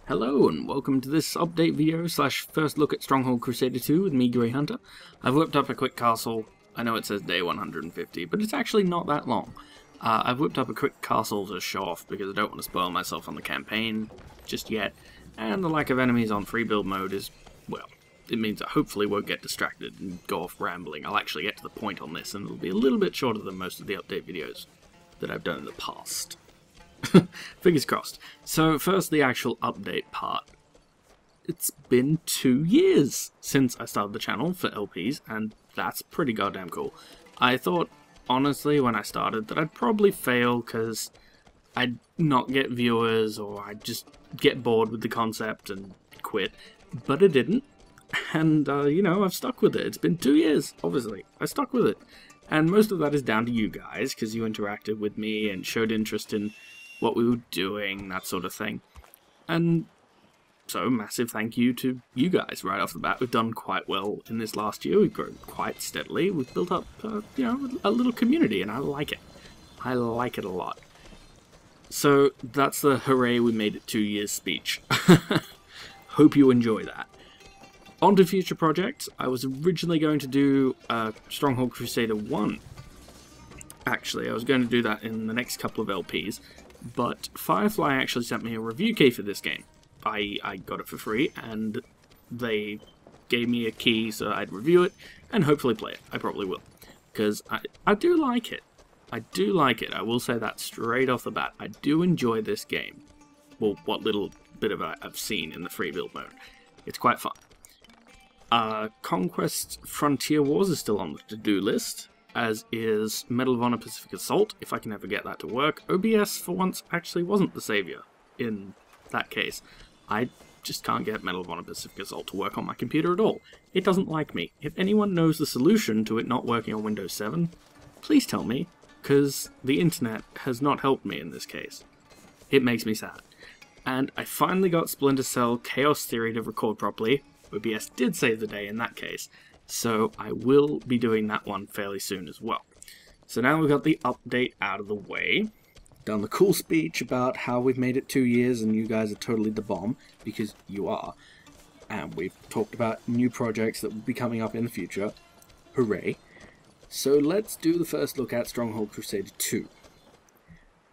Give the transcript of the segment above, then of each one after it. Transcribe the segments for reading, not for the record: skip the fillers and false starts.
Hello and welcome to this update video slash first look at Stronghold Crusader 2 with me, Grey Hunter. I've whipped up a quick castle. I know it says day 150, but it's actually not that long. I've whipped up a quick castle to show off because I don't want to spoil myself on the campaign just yet, and the lack of enemies on free build mode is, well, it means I hopefully won't get distracted and go off rambling. I'll actually get to the point on this, and it'll be a little bit shorter than most of the update videos that I've done in the past. Fingers crossed. So first, the actual update part. It's been 2 years since I started the channel for LPs, and that's pretty goddamn cool. I thought, honestly, when I started, that I'd probably fail because I'd not get viewers, or I'd just get bored with the concept and quit, but I didn't, and, you know, I've stuck with it. It's been 2 years, obviously. I stuck with it. And most of that is down to you guys, because you interacted with me and showed interest in what we were doing, that sort of thing. And so, massive thank you to you guys right off the bat. We've done quite well in this last year. We've grown quite steadily. We've built up, you know, a little community, and I like it. I like it a lot. So, that's the hooray we made it 2 years speech. Hope you enjoy that. On to future projects. I was originally going to do Stronghold Crusader 1. Actually, I was going to do that in the next couple of LPs. But Firefly actually sent me a review key for this game. I got it for free, and they gave me a key so I'd review it, and hopefully play it. I probably will. Because I do like it. I do like it. I will say that straight off the bat. I do enjoy this game. Well, what little bit of it I've seen in the free build mode. It's quite fun. Conquest Frontier Wars is still on the to-do list, as is Medal of Honor Pacific Assault, if I can ever get that to work. OBS, for once, actually wasn't the saviour in that case. I just can't get Medal of Honor Pacific Assault to work on my computer at all. It doesn't like me. If anyone knows the solution to it not working on Windows 7, please tell me, because the internet has not helped me in this case. It makes me sad. And I finally got Splinter Cell Chaos Theory to record properly. OBS did save the day in that case. So I will be doing that one fairly soon as well. So now we've got the update out of the way. Done the cool speech about how we've made it 2 years and you guys are totally the bomb, because you are. And we've talked about new projects that will be coming up in the future. Hooray. So let's do the first look at Stronghold Crusader 2.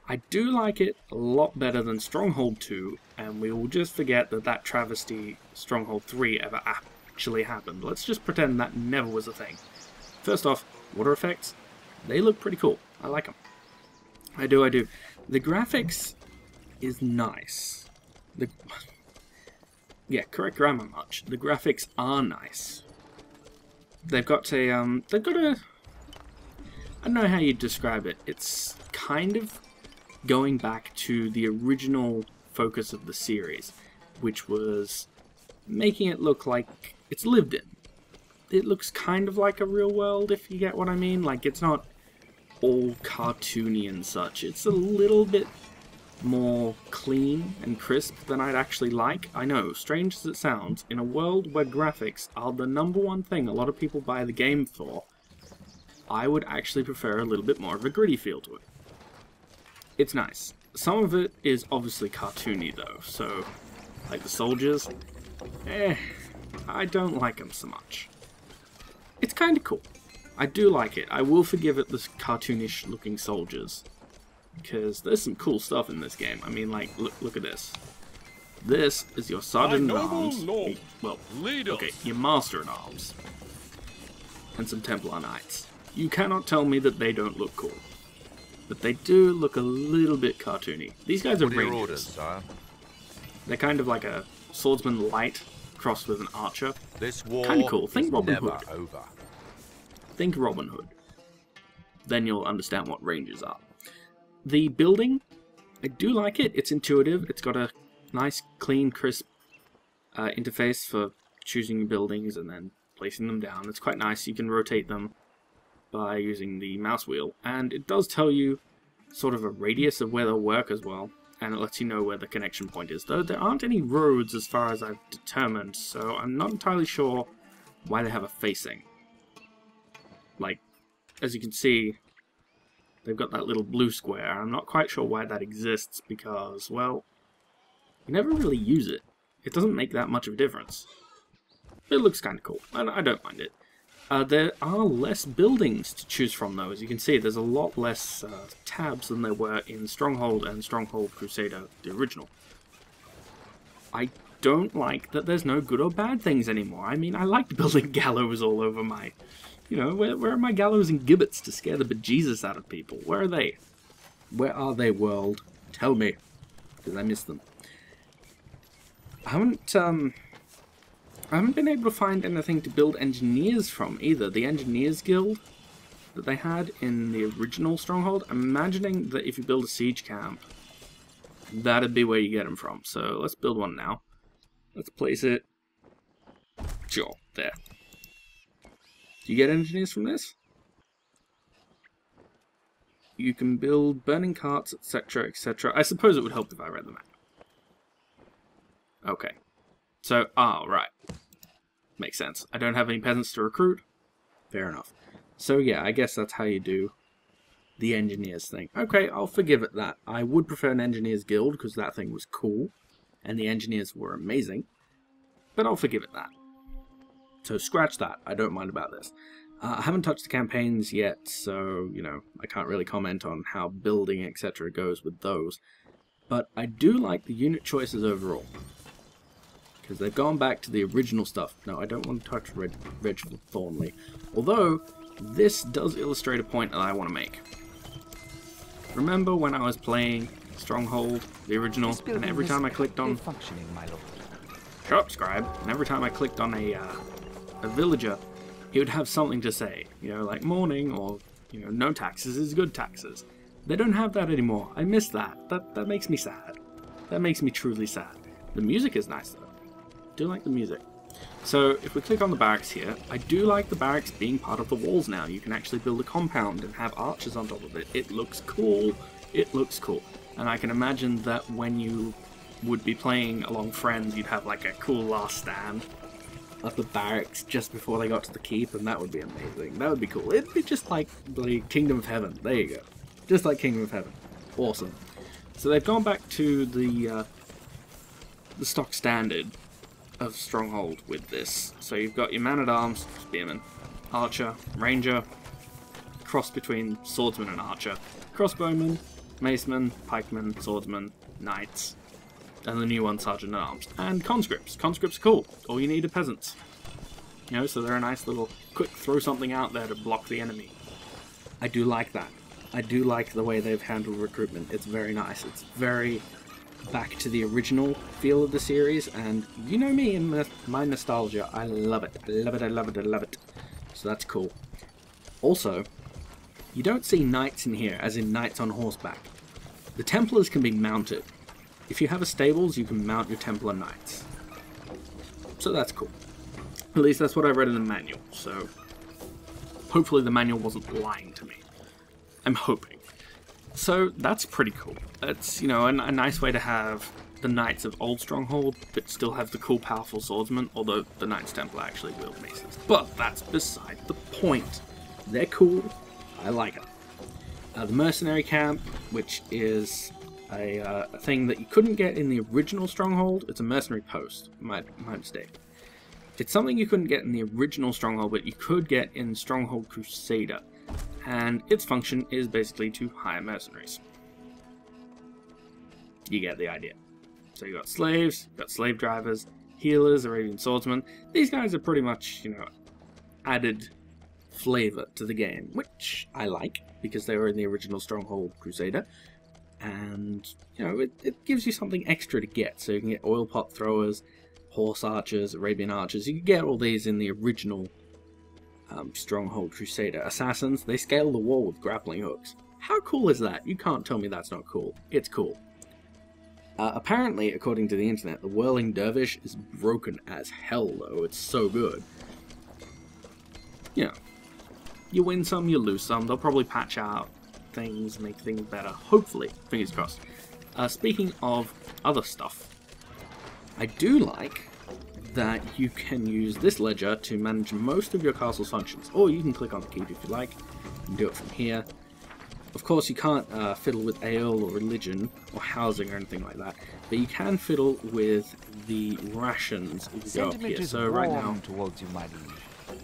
I do like it a lot better than Stronghold 2, and we will just forget that that travesty Stronghold 3 ever actually happened. Let's just pretend that never was a thing. First off, water effects, they look pretty cool. I like them. I do. The graphics is nice. Yeah, correct grammar much. The graphics are nice. They've got a, I don't know how you'd describe it. It's kind of going back to the original focus of the series, which was making it look like it's lived in. It looks kind of like a real world, if you get what I mean. Like, it's not all cartoony and such. It's a little bit more clean and crisp than I'd actually like. I know, strange as it sounds, in a world where graphics are the #1 thing a lot of people buy the game for, I would actually prefer a little bit more of a gritty feel to it. It's nice. Some of it is obviously cartoony though, so like the soldiers, I don't like them so much. It's kind of cool. I do like it. I will forgive it the cartoonish looking soldiers, because there's some cool stuff in this game. I mean, like, look at this. This is your Sergeant-at-Arms. Well, okay, your Master-at-Arms. And some Templar Knights. You cannot tell me that they don't look cool. But they do look a little bit cartoony. These guys are rangers. Orders, sire? They're kind of like a swordsman light crossed with an archer. This war kind of cool. Think is Robin never Hood. over. Think Robin Hood. Then you'll understand what rangers are. The building, I do like it. It's intuitive. It's got a nice, clean, crisp interface for choosing buildings and then placing them down. It's quite nice. You can rotate them by using the mouse wheel, and it does tell you sort of a radius of where they'll work as well, and it lets you know where the connection point is, though there aren't any roads as far as I've determined, so I'm not entirely sure why they have a facing. Like, as you can see, they've got that little blue square. I'm not quite sure why that exists because, well, You never really use it. It doesn't make that much of a difference. It looks kind of cool. I don't mind it. There are less buildings to choose from, though. As you can see, there's a lot less tabs than there were in Stronghold and Stronghold Crusader, the original. I don't like that there's no good or bad things anymore. I mean, I liked building gallows all over my... You know, where are my gallows and gibbets to scare the bejesus out of people? Where are they? Where are they, world? Tell me, because I miss them. I haven't been able to find anything to build engineers from either. The Engineers Guild that they had in the original Stronghold, I'm imagining that if you build a siege camp, that'd be where you get them from. So let's build one now. Let's place it. Sure, there. Do you get engineers from this? You can build burning carts, etc., etc. I suppose it would help if I read the map. Okay. So, right. Makes sense. I don't have any peasants to recruit. Fair enough. So yeah, I guess that's how you do the engineers thing. Okay, I'll forgive it that. I would prefer an engineers guild because that thing was cool. And the engineers were amazing. But I'll forgive it that. So scratch that. I don't mind about this. I haven't touched the campaigns yet, so, you know, I can't really comment on how building, etc. goes with those. But I do like the unit choices overall. Because they've gone back to the original stuff. No, I don't want to touch Reg Thornley. Although, this does illustrate a point that I want to make. Remember when I was playing Stronghold, the original, and every time I clicked on... Shut up, scribe. And every time I clicked on a villager, he would have something to say. You know, like morning, or, you know, no taxes is good taxes. They don't have that anymore. I miss that. That makes me sad. That makes me truly sad. The music is nice, though. I do like the music. So, if we click on the barracks here, I do like the barracks being part of the walls now. You can actually build a compound and have archers on top of it. It looks cool. It looks cool. And I can imagine that when you would be playing along friends, you'd have like a cool last stand of the barracks just before they got to the keep, and that would be amazing. That would be cool. It'd be just like the Kingdom of Heaven. There you go. Just like Kingdom of Heaven. Awesome. So they've gone back to the stock standard of Stronghold with this. So you've got your man-at-arms, spearman, archer, ranger, cross between swordsman and archer, crossbowman, maceman, pikeman, swordsman, knights, and the new one, sergeant-at-arms, and conscripts. Conscripts are cool. All you need are peasants. You know, so they're a nice little quick throw something out there to block the enemy. I do like that. I do like the way they've handled recruitment. It's very nice. It's very back to the original feel of the series, and you know me and my nostalgia. I love it. I love it, I love it, I love it. So that's cool. Also, you don't see knights in here, as in knights on horseback. The Templars can be mounted. If you have a stables, you can mount your Templar knights. So that's cool. At least that's what I read in the manual, so hopefully the manual wasn't lying to me. I'm hoping. So that's pretty cool. That's, you know, a nice way to have the Knights of Old Stronghold, but still have the cool, powerful swordsmen, although the Knights Templar actually wield maces. But that's beside the point. They're cool. I like them. The Mercenary Camp, which is a thing that you couldn't get in the original Stronghold. It's a mercenary post. My mistake. It's something you couldn't get in the original Stronghold, but you could get in Stronghold Crusader. And its function is basically to hire mercenaries. You get the idea. So you got slaves, you got slave drivers, healers, Arabian swordsmen. These guys are pretty much, you know, added flavor to the game, which I like, because they were in the original Stronghold Crusader. And, you know, it gives you something extra to get. So you can get oil pot throwers, horse archers, Arabian archers. You can get all these in the original Stronghold Crusader. Assassins, they scale the wall with grappling hooks. How cool is that? You can't tell me that's not cool. It's cool. Apparently, according to the internet, the Whirling Dervish is broken as hell, though. It's so good. You know, you win some, you lose some. They'll probably patch out things, make things better. Hopefully. Fingers crossed. Speaking of other stuff, I do like that you can use this ledger to manage most of your castle's functions. Or you can click on the keep if you like. You can do it from here. Of course, you can't fiddle with ale or religion or housing or anything like that, but you can fiddle with the rations if you go up here. So right now, towards you, my liege.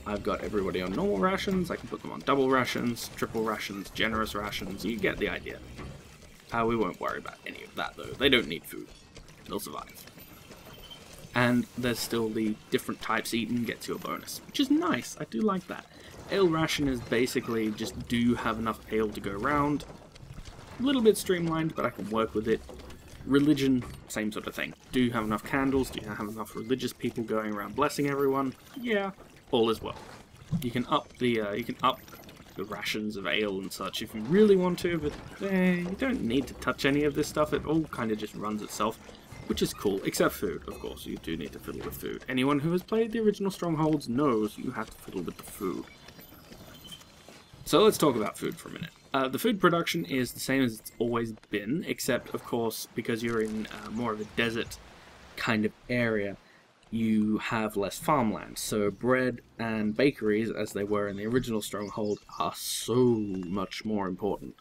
I've got everybody on normal rations. I can put them on double rations, triple rations, generous rations. You get the idea. We won't worry about any of that, though. They don't need food. They'll survive. And there's still the different types eaten gets you a bonus, which is nice. I do like that. Ale ration is basically just do you have enough ale to go around. A little bit streamlined, but I can work with it. Religion, same sort of thing. Do you have enough candles? Do you have enough religious people going around blessing everyone? Yeah, all is well. You can up the rations of ale and such if you really want to, but you don't need to touch any of this stuff. It all kind of just runs itself, which is cool, except food, of course. You do need to fiddle with food. Anyone who has played the original Strongholds knows you have to fiddle with the food. So let's talk about food for a minute. The food production is the same as it's always been, except, of course, because you're in more of a desert kind of area, you have less farmland. So bread and bakeries, as they were in the original Stronghold, are so much more important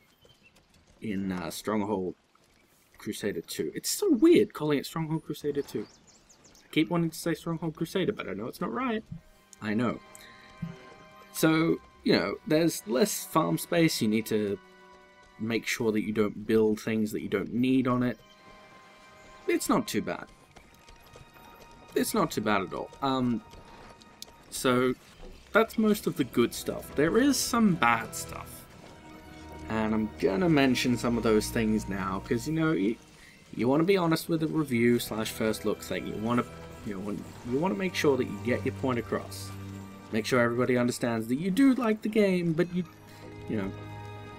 in Stronghold Crusader 2. It's so weird calling it Stronghold Crusader 2. I keep wanting to say Stronghold Crusader, but I know it's not right. I know. So, you know, there's less farm space. You need to make sure that you don't build things that you don't need on it. It's not too bad. It's not too bad at all. So that's most of the good stuff. There is some bad stuff, and I'm gonna mention some of those things now because you know you want to be honest with the review / first look thing. You want to make sure that you get your point across. Make sure everybody understands that you do like the game, but you know,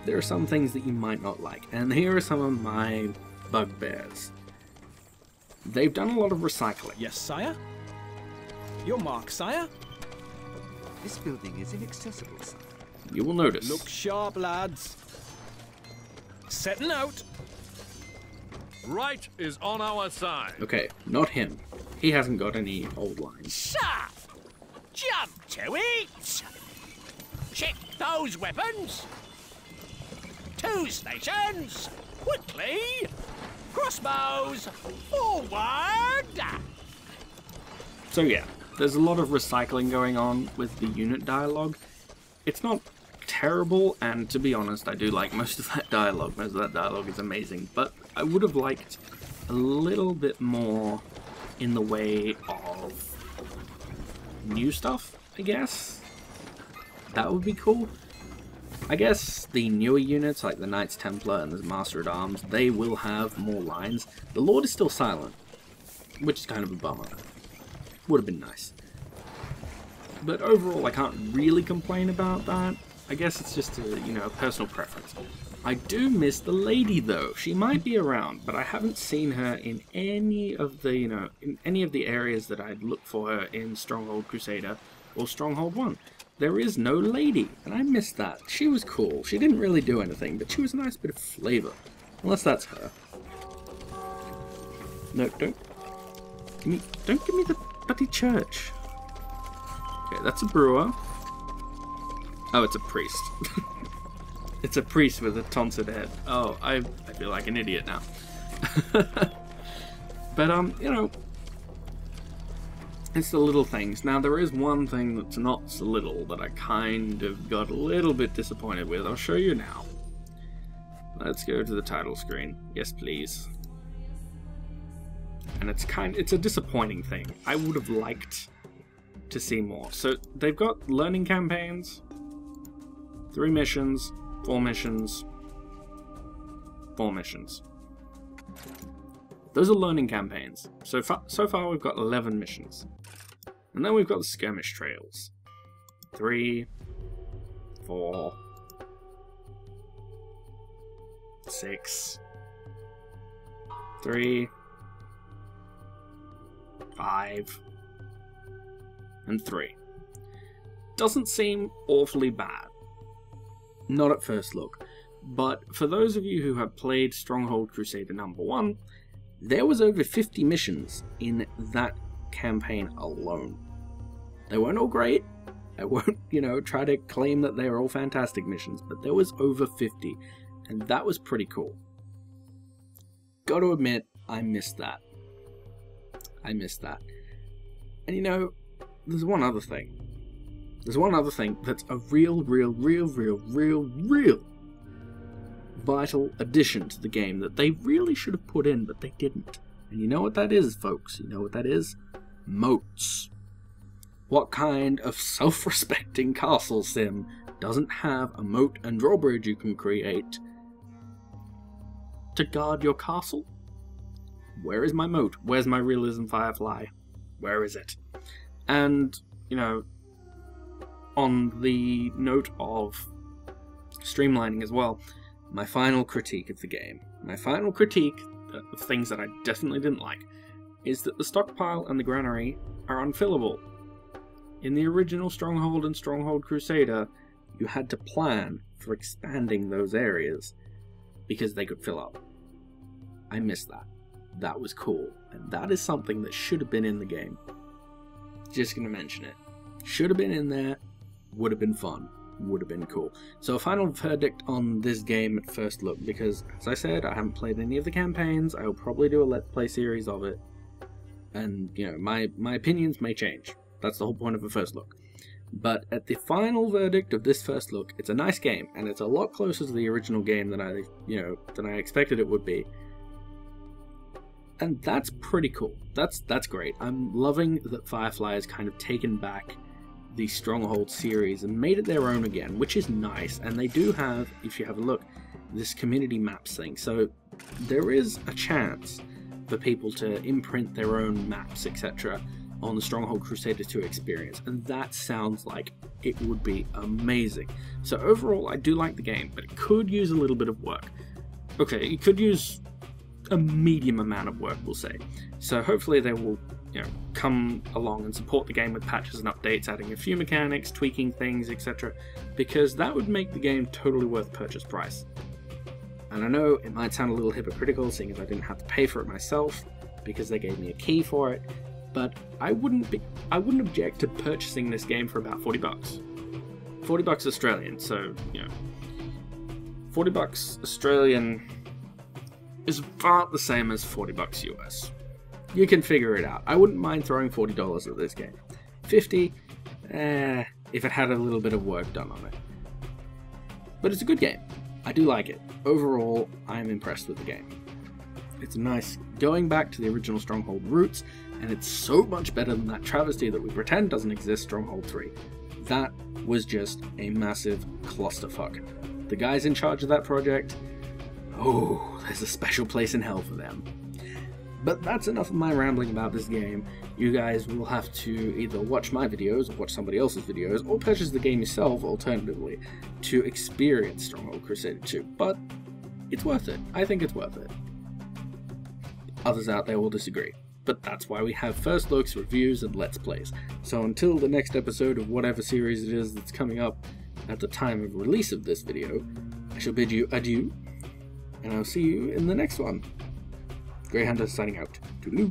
there are some things that you might not like. And here are some of my bugbears. They've done a lot of recycling. Yes, sire? Your mark, sire? This building is inaccessible, sire. You will notice. Look sharp, lads. Setting out. Right is on our side. Okay, not him. He hasn't got any old lines. Sir! Jump to it! Check those weapons! 2 stations! Quickly! Crossbows! Forward! So yeah, there's a lot of recycling going on with the unit dialogue. It's not terrible, and to be honest, I do like most of that dialogue. Most of that dialogue is amazing, but I would have liked a little bit more in the way of new stuff, I guess. That would be cool. I guess the newer units, like the Knights Templar and the Master at Arms, they will have more lines. The Lord is still silent, which is kind of a bummer. Would have been nice. But overall, I can't really complain about that. I guess it's just a, you know, personal preference. I do miss the lady, though. She might be around, but I haven't seen her in any of the, in any of the areas that I'd look for her in Stronghold Crusader or Stronghold 1. There is no lady, and I missed that. She was cool. She didn't really do anything, but she was a nice bit of flavor. Unless that's her. No, don't give me the bloody church. Okay, that's a brewer. Oh, it's a priest. It's a priest with a tonsured head. Oh, I feel like an idiot now. But, you know, it's the little things. Now, there is one thing that's not so little that I kind of got a little bit disappointed with. I'll show you now. Let's go to the title screen. Yes, please. And it's a disappointing thing. I would have liked to see more. So, they've got learning campaigns, 3 missions, 4 missions, 4 missions. Those are learning campaigns. So far we've got 11 missions. And then we've got the skirmish trails. 3, 4, 6, 3, 5, and 3. Doesn't seem awfully bad. Not at first look. But for those of you who have played Stronghold Crusader number 1, there was over 50 missions in that campaign alone. They weren't all great. I won't, try to claim that they were all fantastic missions, but there was over 50. And that was pretty cool. Gotta admit, I missed that. I missed that. And you know, there's one other thing. There's one other thing that's a real vital addition to the game that they really should have put in, but they didn't. And you know what that is, folks? You know what that is? Moats. What kind of self-respecting castle sim doesn't have a moat and drawbridge you can create to guard your castle? Where is my moat? Where's my realism Firefly? Where is it? And, you know, on the note of streamlining as well, my final critique of the game, my final critique of things that I definitely didn't like, is that the stockpile and the granary are unfillable. In the original Stronghold and Stronghold Crusader, you had to plan for expanding those areas because they could fill up. I missed that. That was cool, and that is something that should have been in the game. Just gonna mention it. Should have been in there, would have been fun, would have been cool. So a final verdict on this game at first look, because as I said, I haven't played any of the campaigns. I'll probably do a Let's Play series of it, and you know, my opinions may change. That's the whole point of a first look. But at the final verdict of this first look, it's a nice game, and it's a lot closer to the original game than I expected it would be. And that's pretty cool. That's great. I'm loving that Firefly has kind of taken back the Stronghold series and made it their own again, which is nice. And they do have, if you have a look, this community maps thing. So there is a chance for people to imprint their own maps, etc. on the Stronghold Crusader 2 experience. And that sounds like it would be amazing. So overall, I do like the game, but it could use a little bit of work. Okay, it could use a medium amount of work, we'll say. So hopefully they will, you know, come along and support the game with patches and updates, adding a few mechanics, tweaking things, etc. because that would make the game totally worth purchase price. And I know it might sound a little hypocritical, seeing as I didn't have to pay for it myself because they gave me a key for it, but I wouldn't object to purchasing this game for about $40. $40 Australian, so, you know, $40 Australian is about the same as $40 US. You can figure it out. I wouldn't mind throwing $40 at this game. 50, if it had a little bit of work done on it. But it's a good game. I do like it. Overall, I'm impressed with the game. It's nice going back to the original Stronghold roots, and it's so much better than that travesty that we pretend doesn't exist, Stronghold 3. That was just a massive clusterfuck. The guys in charge of that project, oh, there's a special place in hell for them. But that's enough of my rambling about this game. You guys will have to either watch my videos, or watch somebody else's videos, or purchase the game yourself, alternatively, to experience Stronghold Crusader 2. But it's worth it. I think it's worth it. Others out there will disagree. But that's why we have first looks, reviews, and let's plays. So until the next episode of whatever series it is that's coming up at the time of release of this video, I shall bid you adieu, and I'll see you in the next one. Grey Hunter signing out. Toodaloo.